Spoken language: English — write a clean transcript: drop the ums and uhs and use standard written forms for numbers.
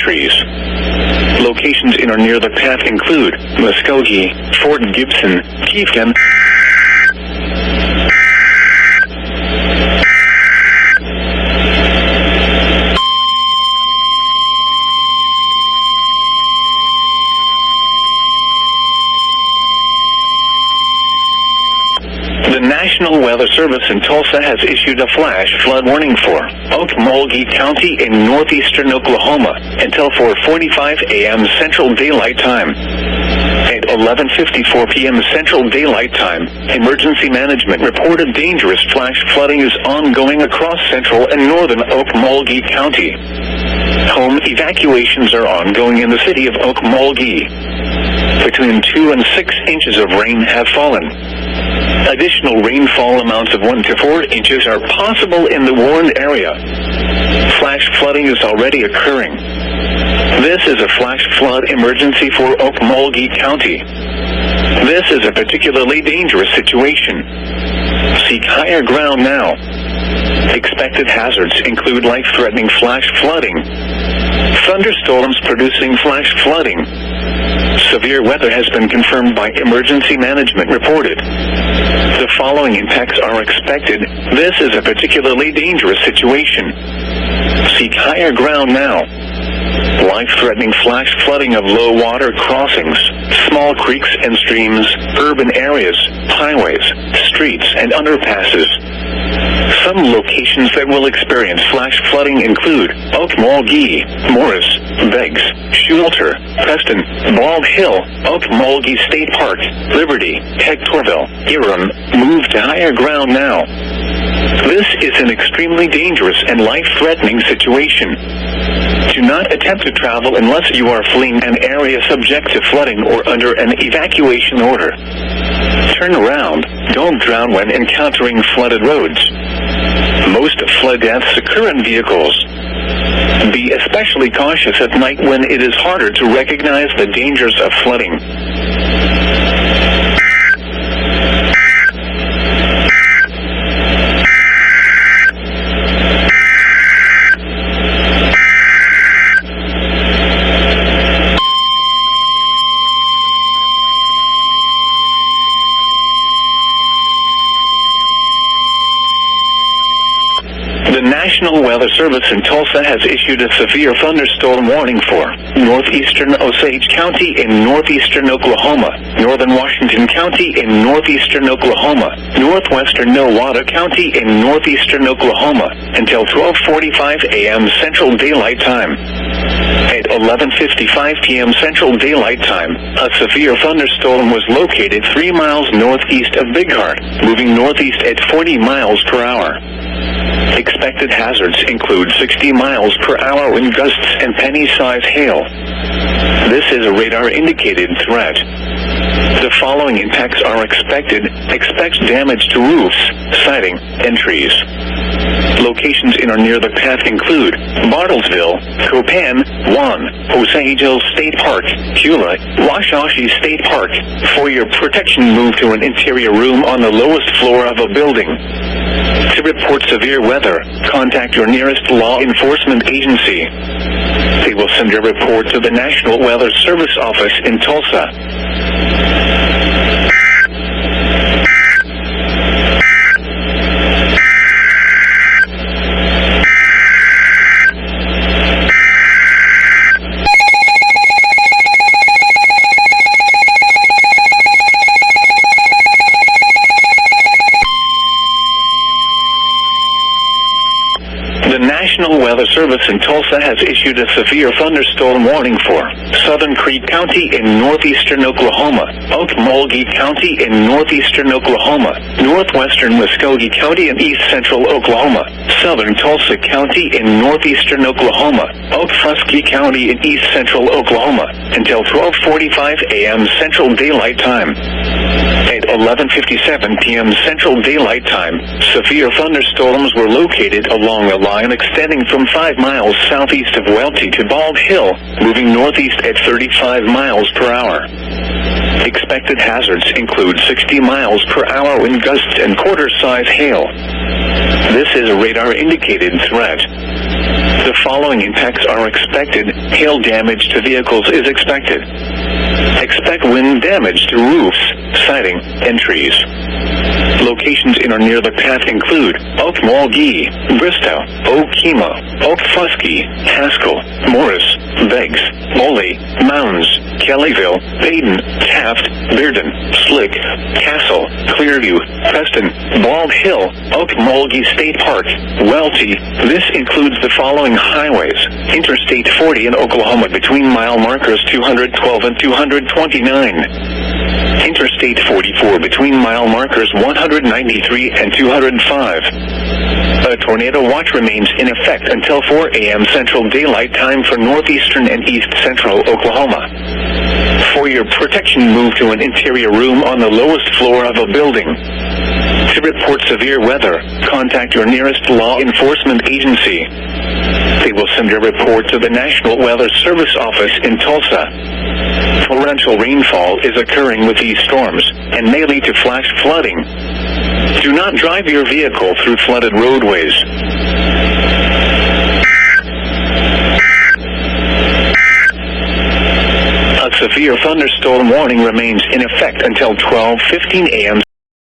entries. Locations in or near the path include Muskogee, Fort Gibson, Chieftain. The National Weather Service in Tulsa has issued a flash flood warning for Okmulgee County in northeastern Oklahoma until 4:45 a.m. Central Daylight Time. At 11:54 p.m. Central Daylight Time, Emergency Management reported dangerous flash flooding is ongoing across central and northern Okmulgee County. Home evacuations are ongoing in the city of Okmulgee. Between 2 and 6 inches of rain have fallen. Additional rainfall amounts of 1 to 4 inches are possible in the warned area. Flash flooding is already occurring. This is a flash flood emergency for Okmulgee County. This is a particularly dangerous situation. Seek higher ground now. Expected hazards include life-threatening flash flooding, thunderstorms producing flash flooding. Severe weather has been confirmed by Emergency Management reported. The following impacts are expected. This is a particularly dangerous situation. Seek higher ground now. Life-threatening flash flooding of low water crossings, small creeks and streams, urban areas, highways, streets, and underpasses. Some locations that will experience flash flooding include Okmulgee, Morris, Beggs, Schulter, Preston, Bald Hill, Okmulgee State Park, Liberty, Hectorville, Irwin. Move to higher ground now. This is an extremely dangerous and life-threatening situation. Do not attempt to travel unless you are fleeing an area subject to flooding or under an evacuation order. Turn around. Don't drown when encountering flooded roads. Most flood deaths occur in vehicles. Be especially cautious at night when it is harder to recognize the dangers of flooding. The National Weather Service in Tulsa has issued a severe thunderstorm warning for northeastern Osage County in northeastern Oklahoma, northern Washington County in northeastern Oklahoma, northwestern Nowata County in northeastern Oklahoma until 12:45 a.m. Central Daylight Time. At 11:55 p.m. Central Daylight Time, a severe thunderstorm was located 3 miles northeast of Big Heart, moving northeast at 40 miles per hour. Expected hazards include 60 miles per hour wind gusts and penny-size hail. This is a radar-indicated threat. The following impacts are expected. Expect damage to roofs, siding, and trees. Locations in or near the path include Bartlesville, Copan, Juan, Osage Hills State Park, Cula, Washashi State Park. For your protection, move to an interior room on the lowest floor of a building. To report severe weather, contact your nearest law enforcement agency. They will send your report to the National Weather Service office in Tulsa. The National Weather Service in Tulsa has issued a severe thunderstorm warning for Southern Creek County in northeastern Oklahoma, Okmulgee County in northeastern Oklahoma, northwestern Muskogee County in east central Oklahoma, southern Tulsa County in northeastern Oklahoma, Okfuskee County in east central Oklahoma, until 12:45 a.m. Central Daylight Time. At 11:57 p.m. Central Daylight Time, severe thunderstorms were located along a line extending from 5 miles southeast of Welty to Bald Hill, moving northeast at 35 miles per hour. Expected hazards include 60 miles per hour wind gusts and quarter-size hail. This is a radar-indicated threat. The following impacts are expected. Hail damage to vehicles is expected. Expect wind damage to roofs, siding, and trees. Locations in or near the path include Okmulgee, Bristow, Okemo, Okfuskee, Haskell, Morris, Beggs, Moley, Mounds, Kellyville, Baden, Taft, Bearden, Slick, Castle, Clearview, Preston, Bald Hill, Okmulgee State Park, Welty. This includes the following highways: Interstate 40 in Oklahoma between mile markers 212 and 229. Interstate 44 between mile markers 193 and 205. A tornado watch remains in effect until 4 a.m. Central Daylight Time for northeastern and east central Oklahoma. For your protection, move to an interior room on the lowest floor of a building. To report severe weather, contact your nearest law enforcement agency. They will send a report to the National Weather Service office in Tulsa. Torrential rainfall is occurring with these storms and may lead to flash flooding. Do not drive your vehicle through flooded roadways. A severe thunderstorm warning remains in effect until 12:15 a.m.